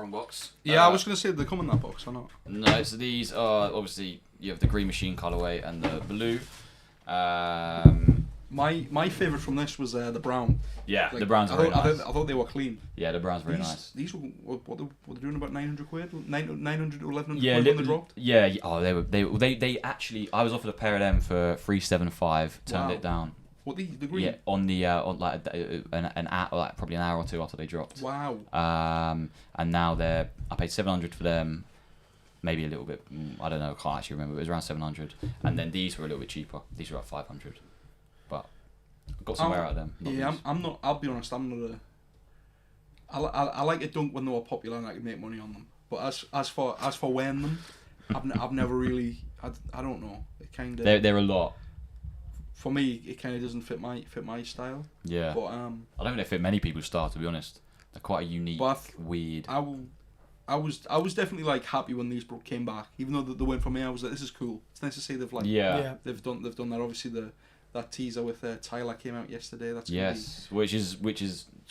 one box. Yeah, I was going to say they come in that box or not. No, so these are obviously you have the Green Machine colorway and the blue. My favourite from this was the brown. Yeah, Like, the brown's very nice. I thought they were clean. Yeah, the brown's very nice. These were what they're doing about 900 quid, 900 to 1100 Yeah, quid when they dropped. Yeah. Oh, they actually. I was offered a pair of them for 375. Turned it down. What the green? Yeah, on like an hour, like probably an hour or two after they dropped. Wow. And now I paid 700 for them. Maybe a little bit. I don't know. I can't actually remember. It was around 700. And then these were a little bit cheaper. These were about 500. But I got some wear out of them. I'm not. I'll be honest. I'm not a. I like a dunk when they were popular and I could make money on them. But as for wearing them, I've never really. I don't know. It kind of. They're a lot. For me, it kind of doesn't fit my style. Yeah. But I don't think they fit many people's style, to be honest. They're quite a unique, weird. I was definitely like happy when these came back, even though they went for me. I was like, this is cool. It's nice to see they've they've done that. Obviously that teaser with Tyler came out yesterday. That's which is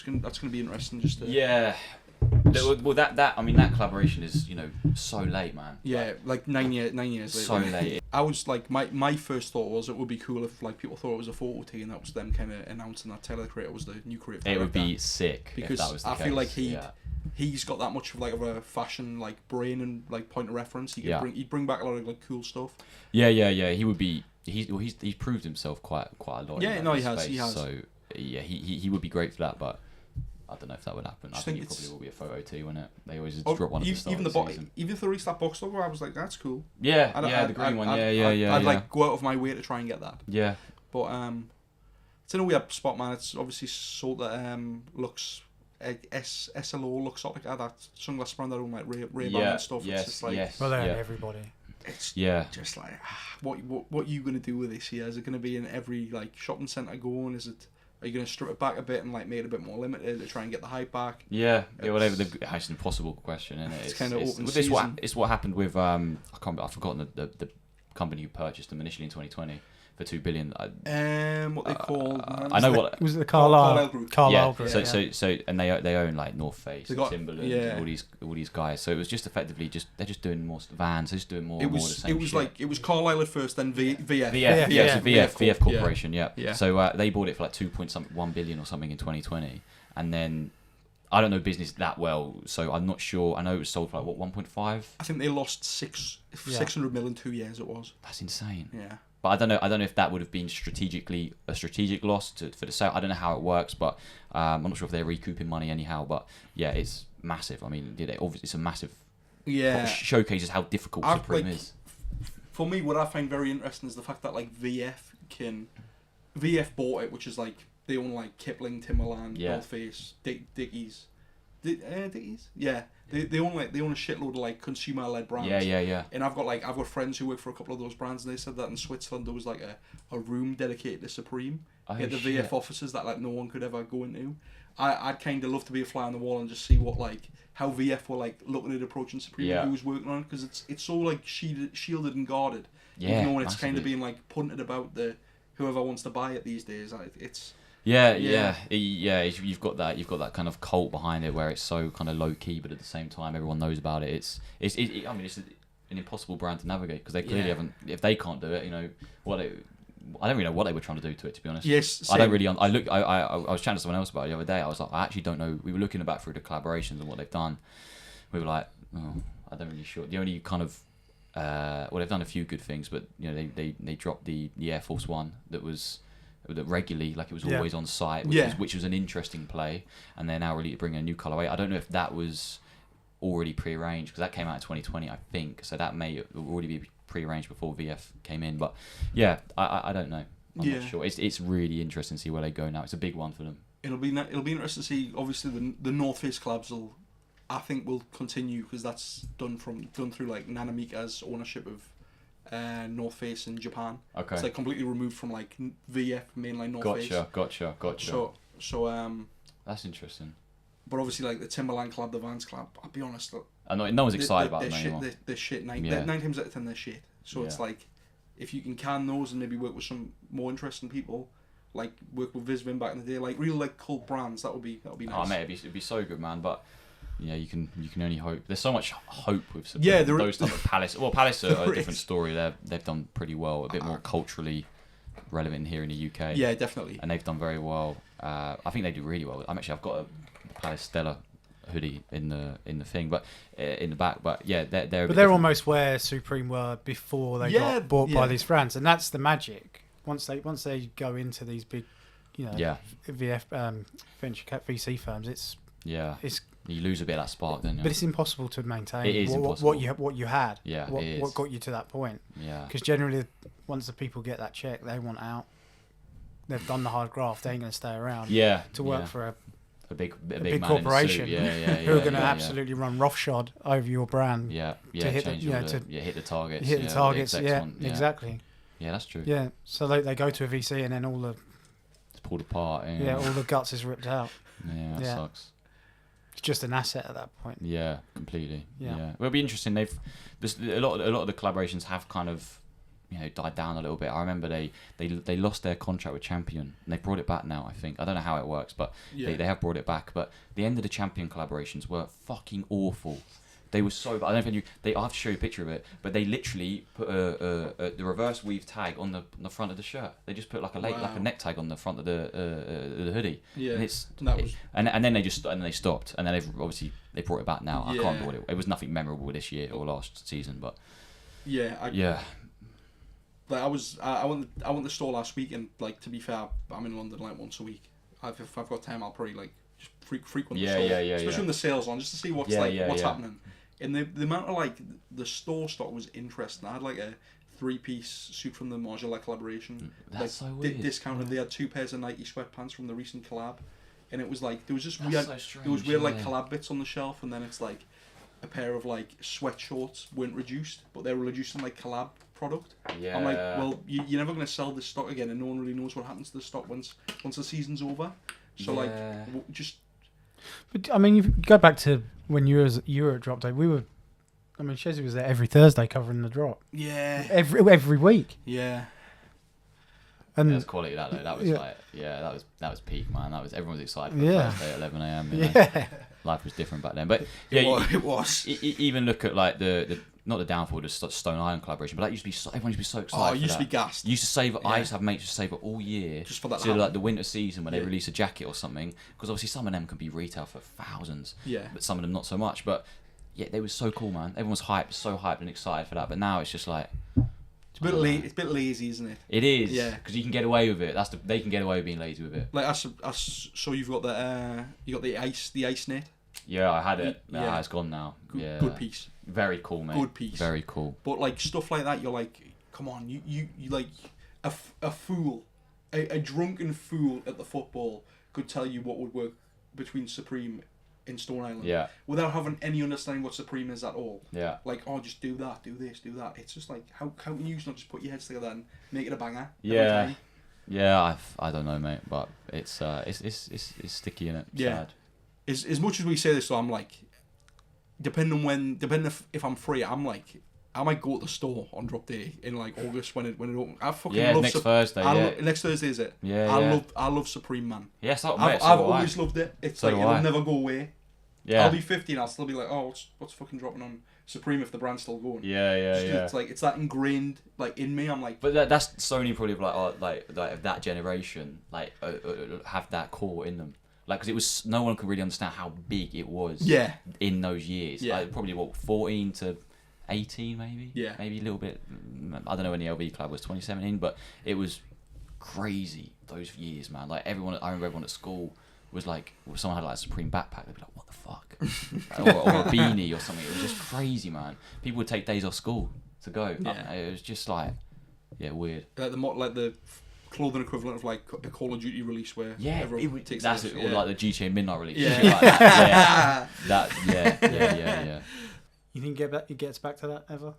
that's gonna be interesting. Just well, that collaboration is so late, man. Yeah, like 9 years later. So late. I was like, my first thought was it would be cool if like people thought it was a photo tee and that was them kind of announcing that Tyler the Creator was the new creator. It would be sick because if that was the I case. feel like he's got that much of like of a fashion like brain and like point of reference. He'd bring back a lot of like cool stuff. Yeah. He would be. He's proved himself quite a lot. Yeah, no, he has. So yeah, he would be great for that, but I don't know if that would happen. I think it probably will be a photo too, wouldn't it? They always drop one at the start of the season. Even if they released that box logo, I was like, that's cool. Yeah, the green one. I'd like go out of my way to try and get that. Yeah. But it's in a weird spot, man. It's obviously sold at Lux. SLO looks like that sunglass brand that own like Ray-Ban and stuff. Yes, it's just like well, they're everybody. It's just like what are you gonna do with this here? Is it gonna be in every like shopping centre going? Are you gonna strip it back a bit and like make it a bit more limited to try and get the hype back? Yeah. It's an impossible question, isn't it? It's kind of open season. It's what happened with I've forgotten the company who purchased them initially in 2020. For $2 billion. What they called? I know what was it the Carlisle Group. Carlisle Group. So and they own like North Face, Timberland, all these guys. So it was just effectively they're just doing more Vans. They're just doing more. More of the same it was Carlisle at first, then VF. VF Corporation. Yeah. So they bought it for like 2.1 billion or something in 2020, and then I don't know business that well, so I'm not sure. I know it was sold for like what 1.5. I think they lost 600 million 2 years. It was. That's insane. Yeah. But I don't know if that would have been a strategic loss for the sale. I don't know how it works, but I'm not sure if they're recouping money anyhow. But yeah, it's massive. I mean, obviously it's a massive. Yeah. Showcases how difficult Supreme is. For me, what I find very interesting is the fact that like VF bought it, which is like they own like Kipling, Timberland, North Face, Dickies. Dickies? Yeah. They own a shitload of like consumer led brands. Yeah. And I've got friends who work for a couple of those brands, and they said that in Switzerland there was like a room dedicated to Supreme at the VF offices that like no one could ever go into. I'd kind of love to be a fly on the wall and just see what like how VF were like looking at approaching Supreme and who was working on it, because it's so like shielded and guarded. Yeah, even when it's kind of being like punted about the whoever wants to buy it these days. It's. You've got that kind of cult behind it where it's so kind of low key, but at the same time everyone knows about it. It's an impossible brand to navigate because they clearly haven't. If they can't do it, I don't really know what they were trying to do to it, to be honest. Yes, same. I don't really. I was chatting to someone else about it the other day. I was like, I actually don't know. We were looking back through the collaborations and what they've done. We were like, I don't really sure. The only kind of they've done a few good things, but they dropped the Air Force One that regularly, like it was always on site, which was an interesting play, and they're now really bringing a new colorway. I don't know if that was already pre-arranged because that came out in 2020, I think. So that may already be pre-arranged before VF came in. But yeah, I don't know. I'm not sure. It's really interesting to see where they go now. It's a big one for them. It'll be interesting to see. Obviously, the North Face collabs will continue because that's done through like Nanamika's ownership of North Face in Japan. Okay. It's like completely removed from like VF mainline North Face. Gotcha. So that's interesting. But obviously, like the Timberland collab, the Vans collab, I'll be honest. No one's excited about them anymore. They're shit. Nine times out of 10, they're shit. So it's like, if you can those and maybe work with some more interesting people, like work with Visvin back in the day, like real like cult brands, that would be nice. Oh mate, it'd be so good, man. But yeah, you can only hope. There's so much hope with those type of Palace. Well, Palace are a different story. They've done pretty well, a bit more culturally relevant here in the UK. Yeah, definitely. And they've done very well. I think they do really well. I've got a Palace Stella hoodie in the thing, but in the back. But yeah, they're almost where Supreme were before they got bought by these brands, and that's the magic. Once they go into these big, venture cap VC firms, it's you lose a bit of that spark, don't you? But it's impossible to maintain. It is impossible. What you had. Yeah, what got you to that point. Yeah. Because generally, once the people get that check, they want out. They've done the hard graft. They ain't going to stay around. Yeah. To work for a big corporation. Who are going to absolutely run roughshod over your brand. Yeah. To hit hit the targets. Hit the targets. Exactly. Yeah, that's true. Yeah. So they go to a VC and then it's pulled apart. Yeah. All the guts is ripped out. Yeah, that sucks. It's just an asset at that point. Yeah, completely. Yeah. Well, it'll be interesting. A lot of the collaborations have kind of died down a little bit. I remember they lost their contract with Champion and they brought it back now. I think I don't know how it works, but they have brought it back. But the end of the Champion collaborations were fucking awful. They were so bad. I don't know if I have to show you a picture of it, but they literally put the reverse weave tag on the front of the shirt. They just put like a neck tag on the front of the hoodie. Yeah, and then they stopped, and then they brought it back now. I can't remember what it was. Nothing memorable this year or last season, but Like I went to the store last week, and like to be fair, I'm in London like once a week. If I've got time, I'll probably like just frequent the store, especially when the sales on, just to see what's happening. And the amount of like the store stock was interesting. I had like a 3-piece suit from the Modular collaboration. That's so weird. Discounted. They had 2 pairs of Nike sweatpants from the recent collab, and it was like there was just weird like collab bits on the shelf, and then it's like a pair of like sweatshorts weren't reduced, but they were reduced in like collab product. Yeah. I'm like, well, you're never going to sell this stock again, and no one really knows what happens to the stock once the season's over. So just. But I mean, you go back to when you were at Drop Day. Shezzy was there every Thursday covering the drop. Yeah. Every week. Yeah. And that was quality. That was that was peak, man. Everyone was excited for Thursday at 11 a.m. Yeah. Life was different back then, but it was. Even look at like the not the downfall of the Stone Island collaboration, but that used to be everyone used to be so excited. Oh, it used to be gassed. You used to save it. I used to have mates just save it all year, just for that. So like the winter season when they release a jacket or something, because obviously some of them can be retail for thousands. Yeah. But some of them not so much. But yeah, they were so cool, man. Everyone was so hyped and excited for that. But now it's just like. It's a bit lazy, isn't it? It is. Yeah. Because you can get away with it. They can get away with being lazy with it. Like so you've got the ice net. Yeah, I had it. Yeah, it's gone now. Good piece. Very cool, mate. Good piece. Very cool. But like stuff like that, you're like, come on, you like a fool, a drunken fool at the football could tell you what would work between Supreme and Stone Island. Yeah. Without having any understanding what Supreme is at all. Yeah. Like, just do that, do this, do that. It's just like, how can you not just put your heads together and make it a banger? Yeah. Yeah, I don't know, mate, but it's sticky, innit? Yeah. Sad. As much as we say this, though, I'm like, depending if I'm free, I'm like, I might go to the store on drop day in like August when it opens. I fucking love Thursday. Next Thursday is it? Yeah. I love Supreme, man. Yes, I've always loved it. It's like it'll never go away. Yeah. I'll be 50 and I'll still be like, oh, what's fucking dropping on Supreme if the brand's still going. Yeah. It's like it's that ingrained like in me. I'm like, but that's Sony probably like that generation have that core in them. Like, because it was no one could really understand how big it was. Yeah. In those years. Yeah. Like, probably 14 to 18 maybe. Yeah. Maybe a little bit. I don't know when the LV club was 2017, but it was crazy those years, man. Like I remember everyone at school was like, someone had like a Supreme backpack. They'd be like, what the fuck? or a beanie or something. It was just crazy, man. People would take days off school to go. Yeah. It was just like, weird. Like the clothing equivalent of like a Call of Duty release where everyone takes that's it, or like the GTA Midnight release. Yeah. Like that. You think it gets back to that ever?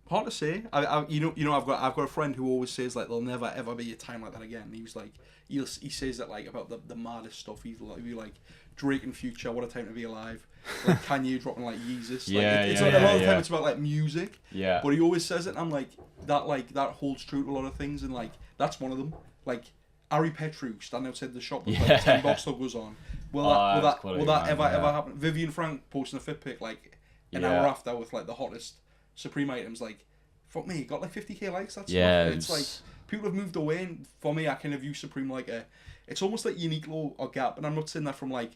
Hard to say. I've got a friend who always says like there'll never ever be a time like that again. He was like he says that like about the maddest stuff. He'll like Drake and Future, what a time to be alive. Like Kanye dropping like Yeezus. It's a lot of time it's about like music. Yeah. But he always says it, and I'm like that holds true to a lot of things, and like that's one of them. Like Ari Petru standing outside the shop with like $10 logos on. Will that ever happen? Vivian Frank posting a fit pic like an hour after with like the hottest Supreme items. Like, fuck me, got like 50k likes. That's it's like people have moved away. And for me, I kind of view Supreme like it's almost like Uniqlo or Gap. And I'm not saying that from like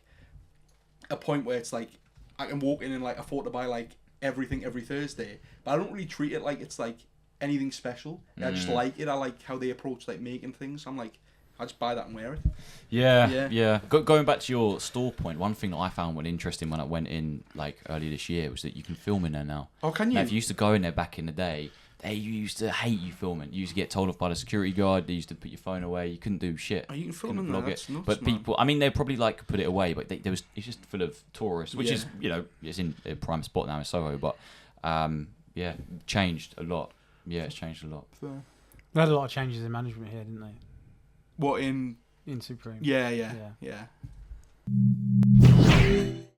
a point where it's like I can walk in and like afford to buy like everything every Thursday, but I don't really treat it like it's like anything special. I just like it. I like how they approach like making things. I'm like, I just buy that and wear it. Yeah. Going back to your store point, one thing that I found interesting when I went in like earlier this year was that you can film in there now. Oh, can you? Now, if you used to go in there back in the day, they used to hate you filming. You used to get told off by the security guard. They used to put your phone away. You couldn't do shit. Oh, you can film in there. That's nuts, but people, I mean, they probably like put it away, but it's just full of tourists, which is, you know, it's in a prime spot now in Soho. But changed a lot. Yeah, it's changed a lot. They had a lot of changes in management here, didn't they? What in Supreme? Yeah.